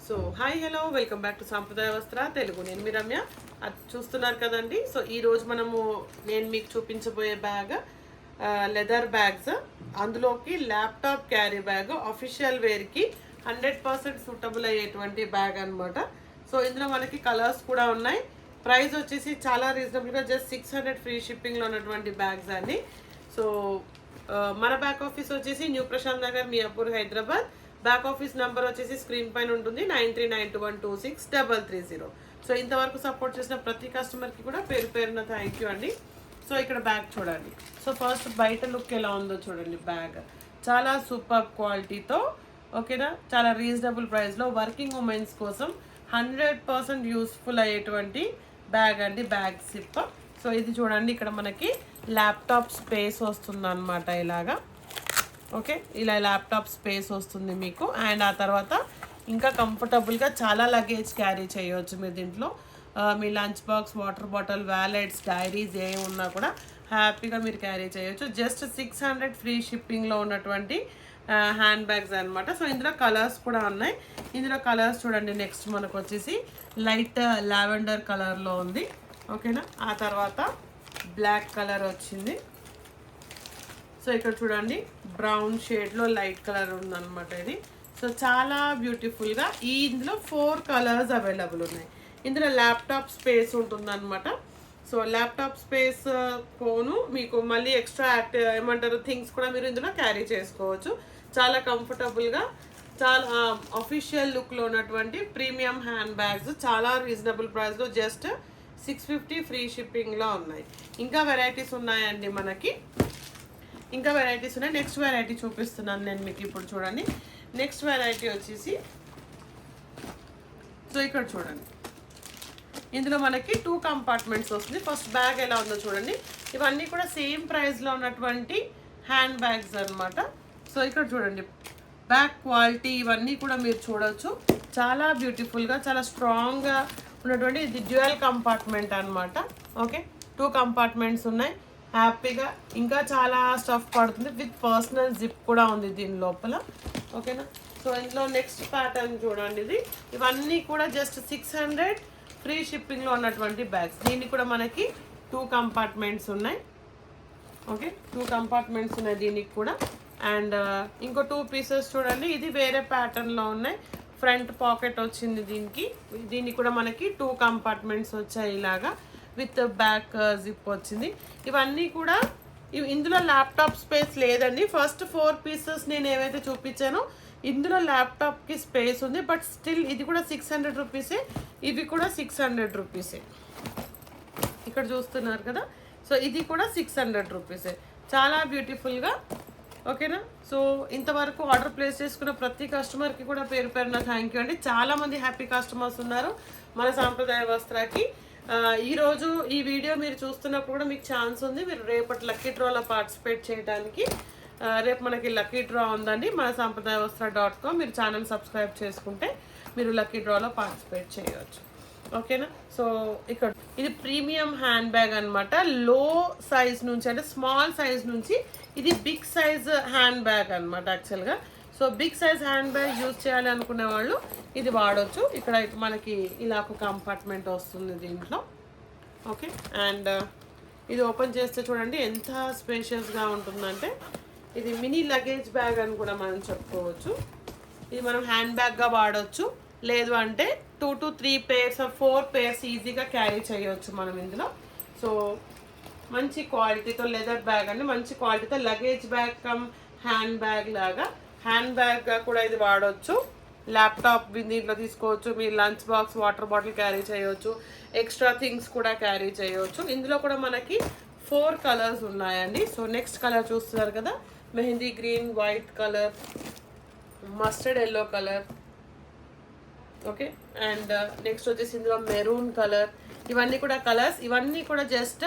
So hi hello welcome back to సాంప్రదాయ వస్త్ర తెలుగు. నేను మీ రమ్య. అది చూస్తున్నారు కదండి. సో ఈరోజు నేను మీకు చూపించబోయే బ్యాగ్ లెదర్ బ్యాగ్స్, అందులోకి ల్యాప్టాప్ క్యారీ బ్యాగ్, అఫీషియల్ వేర్కి 100% సూటబుల్ అయ్యేటువంటి బ్యాగ్ అనమాట. సో ఇందులో మనకి కలర్స్ కూడా ఉన్నాయి. ప్రైస్ వచ్చేసి చాలా రీజనబుల్గా, జస్ట్ 600 ఫ్రీ షిప్పింగ్లో ఉన్నటువంటి బ్యాగ్స్ అండి. సో మన బ్యాక్ ఆఫీస్ వచ్చేసి new Prashant Nagar, Miyapur, Hyderabad. Back office number వచ్చేసి స్క్రీన్ పైన ఉంటుంది, 9392126330. సో ఇంతవరకు సపోర్ట్ చేసిన ప్రతి కస్టమర్కి కూడా పేరు పేరున థ్యాంక్ యూ అండి. సో ఇక్కడ బ్యాగ్ చూడండి. సో ఫస్ట్ బయట లుక్ ఎలా ఉందో చూడండి. బ్యాగ్ చాలా సూపర్ క్వాలిటీతో, ఓకేనా, చాలా రీజనబుల్ ప్రైస్లో వర్కింగ్ ఉమెన్స్ కోసం 100% యూస్ఫుల్ అయ్యేటువంటి బ్యాగ్ అండి. Bag SIP. సో ఇది చూడండి, ఇక్కడ మనకి ల్యాప్టాప్ స్పేస్ వస్తుంది అనమాట. ఇలాగా ఓకే, ఇలా ల్యాప్టాప్ స్పేస్ వస్తుంది మీకు. అండ్ ఆ తర్వాత ఇంకా కంఫర్టబుల్గా చాలా లగేజ్ క్యారీ చేయవచ్చు మీరు దీంట్లో. మీ lunch box, water bottle, wallets, diaries ఏమి ఉన్నా కూడా హ్యాపీగా మీరు క్యారీ చేయొచ్చు. జస్ట్ 600 ఫ్రీ షిప్పింగ్లో ఉన్నటువంటి హ్యాండ్ బ్యాగ్స్ అనమాట. సో ఇందులో కలర్స్ కూడా ఉన్నాయి. ఇందులో కలర్స్ చూడండి. నెక్స్ట్ మనకు వచ్చేసి లైట్ లావెండర్ కలర్లో ఉంది, ఓకేనా. ఆ తర్వాత బ్లాక్ కలర్ వచ్చింది. సో ఇక్కడ చూడండి, బ్రౌన్ షేడ్లో లైట్ కలర్ ఉందన్నమాట ఇది. సో చాలా బ్యూటిఫుల్గా ఇందులో 4 కలర్స్ అవైలబుల్ ఉన్నాయి. ఇందులో ల్యాప్టాప్ స్పేస్ ఉంటుందన్నమాట. సో ల్యాప్టాప్ స్పేస్ పోను మీకు మళ్ళీ ఎక్స్ట్రా ఏమంటారు థింగ్స్ కూడా మీరు ఇందులో క్యారీ చేసుకోవచ్చు. చాలా కంఫర్టబుల్గా, చాలా అఫీషియల్ లుక్లో ఉన్నటువంటి ప్రీమియం హ్యాండ్ బ్యాగ్స్ చాలా రీజనబుల్ ప్రైస్లో జస్ట్ 650 ఫ్రీ షిప్పింగ్లో ఉన్నాయి. ఇంకా వెరైటీస్ ఉన్నాయండి మనకి, ఇంకా వెరైటీస్ ఉన్నాయి. నెక్స్ట్ వెరైటీ చూపిస్తున్నాను నేను మీకు ఇప్పుడు. చూడండి, నెక్స్ట్ వెరైటీ వచ్చేసి, సో ఇక్కడ చూడండి, ఇందులో మనకి 2 కంపార్ట్మెంట్స్ వస్తుంది. ఫస్ట్ బ్యాగ్ ఎలా ఉందో చూడండి. ఇవన్నీ కూడా సేమ్ ప్రైస్లో ఉన్నటువంటి హ్యాండ్ బ్యాగ్స్ అనమాట. సో ఇక్కడ చూడండి, బ్యాగ్ క్వాలిటీ ఇవన్నీ కూడా మీరు చూడవచ్చు. చాలా బ్యూటిఫుల్గా, చాలా స్ట్రాంగ్గా ఉన్నటువంటి ఇది డ్యూయల్ కంపార్ట్మెంట్ అనమాట. ఓకే, 2 కంపార్ట్మెంట్స్ ఉన్నాయి. హ్యాపీగా ఇంకా చాలా స్టఫ్ పడుతుంది. విత్ పర్సనల్ జిప్ కూడా ఉంది దీని లోపల, ఓకేనా. సో ఇందులో నెక్స్ట్ ప్యాటర్న్ చూడండి. ఇవన్నీ కూడా జస్ట్ 600 ఫ్రీ షిప్పింగ్లో ఉన్నటువంటి బ్యాగ్స్. దీనికి కూడా మనకి 2 కంపార్ట్మెంట్స్ ఉన్నాయి. ఓకే, 2 కంపార్ట్మెంట్స్ ఉన్నాయి దీనికి కూడా. అండ్ ఇంకో 2 పీసెస్ చూడండి. ఇది వేరే ప్యాటర్న్లో ఉన్నాయి. ఫ్రంట్ పాకెట్ వచ్చింది దీనికి. దీనికి కూడా మనకి 2 కంపార్ట్మెంట్స్ వచ్చాయి ఇలాగా, విత్ బ్యాక్ జిప్ వచ్చింది. ఇవన్నీ కూడా ఇందులో ల్యాప్టాప్ స్పేస్ లేదండి. ఫస్ట్ 4 పీసెస్ నేను ఏవైతే చూపించానో ఇందులో ల్యాప్టాప్కి స్పేస్ ఉంది. బట్ స్టిల్ ఇది కూడా 600 రూపీసే, ఇవి కూడా 600 రూపీసే. ఇక్కడ చూస్తున్నారు కదా. సో ఇది కూడా 600 రూపీసే. చాలా బ్యూటిఫుల్గా, ఓకేనా. సో ఇంతవరకు ఆర్డర్ ప్లేస్ చేసుకున్న ప్రతి కస్టమర్కి కూడా పేరు పేరున థ్యాంక్ యూ అండి. చాలామంది హ్యాపీ కస్టమర్స్ ఉన్నారు మన సాంప్రదాయ వస్త్రాకి. ఈరోజు ఈ వీడియో మీరు చూస్తున్నప్పుడు కూడా మీకు ఛాన్స్ ఉంది, మీరు రేపటి లక్కీ డ్రాలో పార్టిసిపేట్ చేయడానికి. రేపు మనకి లక్కీ డ్రా ఉందండి మన sampradayavastra.com. మీరు ఛానల్ సబ్స్క్రైబ్ చేసుకుంటే మీరు లక్కీ డ్రాలో పార్టిసిపేట్ చేయవచ్చు, ఓకేనా. సో ఇక్కడ ఇది ప్రీమియం హ్యాండ్ బ్యాగ్ అనమాట. లో సైజ్ నుంచి, అంటే స్మాల్ సైజ్ నుంచి ఇది బిగ్ సైజ్ హ్యాండ్ బ్యాగ్ అనమాట యాక్చువల్గా. So big size hand bag use చేయాలి అనుకునే వాళ్ళు ఇది వాడవచ్చు. ఇక్కడ మనకి ఇలా ఒక కంపార్ట్మెంట్ వస్తుంది దీంట్లో, ఓకే. అండ్ ఇది ఓపెన్ చేస్తే చూడండి ఎంత స్పేషియస్గా ఉంటుందంటే ఇది మినీ లగేజ్ బ్యాగ్ అని కూడా మనం చెప్పుకోవచ్చు. ఇది మనం హ్యాండ్ బ్యాగ్గా వాడవచ్చు, లేదు అంటే 2 to 3 pairs or 4 pairs ఈజీగా క్యారీ చేయవచ్చు మనం ఇందులో. సో మంచి క్వాలిటీతో లెదర్ బ్యాగ్ అండి, మంచి క్వాలిటీతో luggage bag cum hand bag లాగా, హ్యాండ్ బ్యాగ్గా కూడా ఇది వాడవచ్చు. ల్యాప్టాప్ దీంట్లో తీసుకోవచ్చు, మీ lunch box, water bottle carry చేయవచ్చు, ఎక్స్ట్రా థింగ్స్ కూడా క్యారీ చేయవచ్చు. ఇందులో కూడా మనకి 4 కలర్స్ ఉన్నాయండి. సో నెక్స్ట్ కలర్ చూస్తున్నారు కదా, mehndi green, white colour, mustard yellow colour, okay. And next వచ్చేసి ఇందులో మెరూన్ కలర్. ఇవన్నీ కూడా కలర్స్, ఇవన్నీ కూడా జస్ట్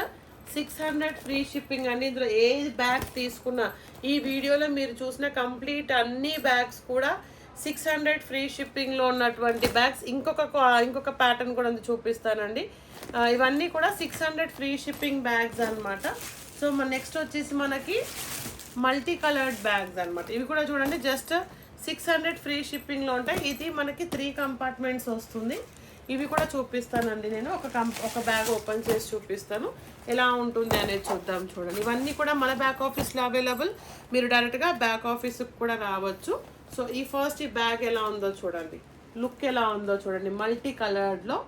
600 ఫ్రీ షిప్పింగ్ అండి. ఇందులో ఏ బ్యాగ్ తీసుకున్నా ఈ వీడియోలో మీరు చూసిన కంప్లీట్ అన్ని బ్యాగ్స్ కూడా 600 ఫ్రీ షిప్పింగ్లో ఉన్నటువంటి బ్యాగ్స్. ఇంకొక ప్యాటర్న్ కూడా చూపిస్తానండి. ఇవన్నీ కూడా 600 ఫ్రీ షిప్పింగ్ బ్యాగ్స్ అనమాట. సో నెక్స్ట్ వచ్చేసి మనకి మల్టీ కలర్డ్ బ్యాగ్స్ అనమాట. ఇవి కూడా చూడండి జస్ట్ 600 ఫ్రీ షిప్పింగ్లో ఉంటాయి. ఇది మనకి 3 కంపార్ట్మెంట్స్ వస్తుంది. ఇవి కూడా చూపిస్తానండి నేను. ఒక బ్యాగ్ ఓపెన్ చేసి చూపిస్తాను ఎలా ఉంటుంది అనేది చూద్దాం. చూడండి, ఇవన్నీ కూడా మన బ్యాక్ ఆఫీస్లో అవైలబుల్. మీరు డైరెక్ట్గా బ్యాక్ ఆఫీస్కి కూడా రావచ్చు. సో ఈ ఫస్ట్ ఈ బ్యాగ్ ఎలా ఉందో చూడండి, లుక్ ఎలా ఉందో చూడండి, మల్టీ కలర్డ్లో.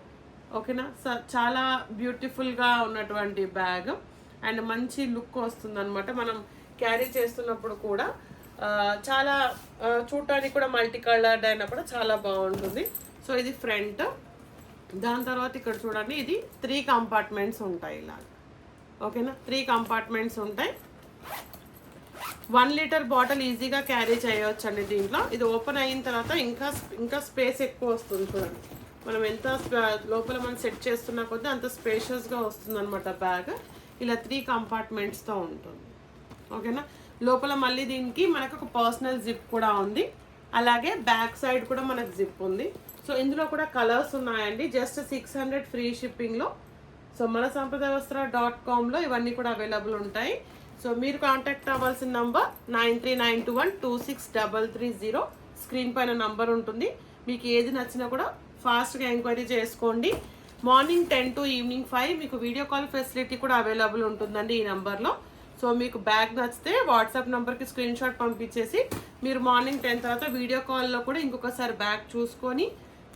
ఓకేనా, చాలా బ్యూటిఫుల్గా ఉన్నటువంటి బ్యాగ్ అండ్ మంచి లుక్ వస్తుంది అనమాట. మనం క్యారీ చేస్తున్నప్పుడు కూడా చాలా చూడటానికి కూడా మల్టీ కలర్డ్ అయినా కూడా చాలా బాగుంటుంది. సో ఇది ఫ్రంట్. దాని తర్వాత ఇక్కడ చూడండి, ఇది 3 కంపార్ట్మెంట్స్ ఉంటాయి ఇలా. ఓకేనా, 3 కంపార్ట్మెంట్స్ ఉంటాయి. 1 లీటర్ బాటిల్ ఈజీగా క్యారీ చేయవచ్చు అండి దీంట్లో. ఇది ఓపెన్ అయిన తర్వాత ఇంకా స్పేస్ ఎక్కువ వస్తుంది చూడండి. మనం ఎంత లోపల మనం సెట్ చేస్తున్నా కొద్దీ అంత స్పేషియస్గా వస్తుంది అనమాట బ్యాగ్. ఇలా 3 కంపార్ట్మెంట్స్తో ఉంటుంది. ఓకేనా, లోపల మళ్ళీ దీనికి మనకు ఒక పర్సనల్ జిప్ కూడా ఉంది. అలాగే బ్యాక్ సైడ్ కూడా మనకు జిప్ ఉంది. సో ఇందులో కూడా కలర్స్ ఉన్నాయండి. జస్ట్ 600 ఫ్రీ షిప్పింగ్లో. సో manasampradayavastra.comలో ఇవన్నీ కూడా అవైలబుల్ ఉంటాయి. సో మీరు కాంటాక్ట్ అవ్వాల్సిన నంబర్ 9392126330. స్క్రీన్ పైన నంబర్ ఉంటుంది. మీకు ఏది నచ్చినా కూడా ఫాస్ట్గా ఎంక్వైరీ చేసుకోండి. మార్నింగ్ 10 to ఈవినింగ్ 5 మీకు వీడియో కాల్ ఫెసిలిటీ కూడా అవైలబుల్ ఉంటుందండి ఈ నెంబర్లో. సో మీకు బ్యాగ్ నచ్చితే వాట్సాప్ నెంబర్కి స్క్రీన్ షాట్ పంపించేసి మీరు మార్నింగ్ 10 తర్వాత వీడియో కాల్లో కూడా ఇంకొకసారి బ్యాగ్ చూసుకొని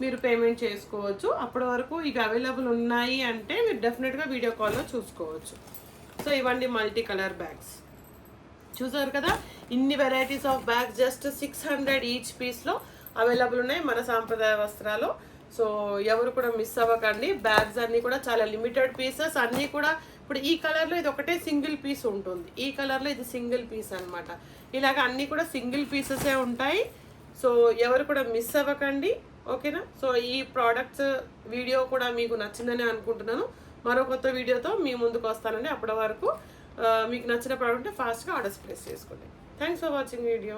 మీరు పేమెంట్ చేసుకోవచ్చు. అప్పటి వరకు ఇవి అవైలబుల్ ఉన్నాయి అంటే మీరు డెఫినెట్గా వీడియో కాల్లో చూసుకోవచ్చు. సో ఇవన్నీ మల్టీ కలర్ బ్యాగ్స్ చూసారు కదా. ఇన్ని varieties of bags just 600 each పీస్లో అవైలబుల్ ఉన్నాయి మన సాంప్రదాయ వస్త్రాలు. సో ఎవరు కూడా మిస్ అవ్వకండి. బ్యాగ్స్ అన్నీ కూడా చాలా లిమిటెడ్ పీసెస్ అన్నీ కూడా. ఇప్పుడు ఈ కలర్లో ఇది ఒకటే సింగిల్ పీస్ ఉంటుంది, ఈ కలర్లో ఇది సింగిల్ పీస్ అనమాట. ఇలాగ అన్నీ కూడా సింగిల్ పీసెసే ఉంటాయి. సో ఎవరు కూడా మిస్ అవ్వకండి. ఓకేనా, సో ఈ ప్రోడక్ట్స్ వీడియో కూడా మీకు నచ్చిందని అనుకుంటున్నాను. మరో కొత్త వీడియోతో మీ ముందుకు వస్తానండి. అప్పటి వరకు మీకు నచ్చిన ప్రోడక్ట్ ఫాస్ట్గా ఆర్డర్స్ ప్లేస్ చేసుకోండి. Thanks for watching video.